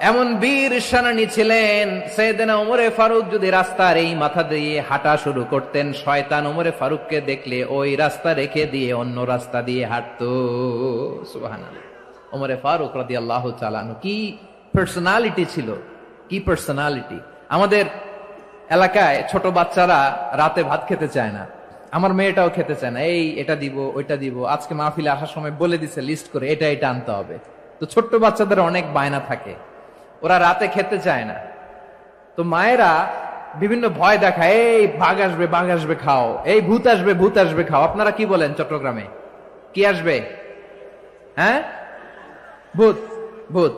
এমন বীর সেনানী ছিলেন। সাইয়েদনা ওমরে ফারুক যদি রাস্তার এই মাথা দিয়ে হাঁটা শুরু করতেন, শয়তান ওমরে ফারুককে দেখলে ওই রাস্তা রেখে দিয়ে অন্য রাস্তা দিয়ে হাঁটতো। সুবহানাল্লাহ। ওমরে ফারুক রাদিয়াল্লাহু তাআলা আনহু কি পার্সোনালিটি ছিল, কি পার্সোনালিটি। আমাদের এলাকায় ছোট বাচ্চারা রাতে ভাত খেতে চায় না, আমার মেয়েটাও খেতে চায় না। এই এটা দিব ওইটা দিব, আজকে মাহফিলে আসার সময় বলে দিছে লিস্ট করে এটা এটা আনতে হবে। তো ছোট্ট বাচ্চাদের অনেক বায়না থাকে, ওরা রাতে খেতে চায় না। তো মায়েরা বিভিন্ন ভয় দেখায়, এই বাঘ আসবে খাও, এই ভূত আসবে খাও। আপনারা কি বলেন চট্টগ্রামে? কি আসবে? হ্যাঁ, ভূত ভূত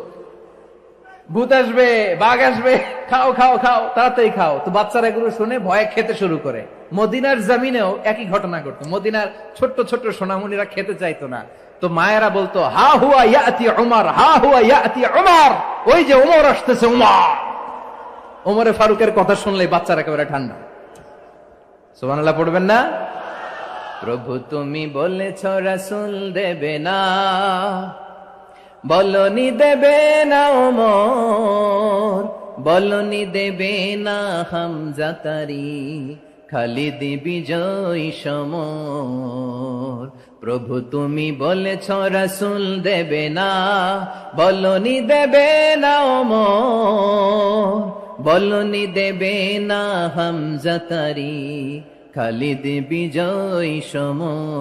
ভূত আসবে, বাঘ আসবে, খাও খাও খাও, তাড়াতাড়ি খাও। তো বাচ্চারা এগুলো শুনে ভয়ে খেতে শুরু করে। মদিনার জমিনেও একই ঘটনা ঘটতো। মদিনার ছোট্ট ছোট্ট সোনামণিরা খেতে চাইতো না। তো মায়েরা বলতো, হা হুয়া ইয়াতি উমর, হা হুয়া ইয়াতি উমর, ওই যে উমর আসতেছে উমর। ওমরে ফারুকের কথা শুনলে বাচ্চারা একেবারে ঠান্ডা। সুবহানাল্লাহ পড়বেন না? প্রভু তুমি বলেছ রাসূল দেবে না, বলনি দেবে না ওমর, বলনি দেবে না হামজা তারি, খালিদ বিজয় সমর। প্রভু তুমি বলেছ রাসূল দেবে না, বলনি দেবে না ওমর, বলনি দেবে না হামজা তারি, খালিদ বিজয় সমর।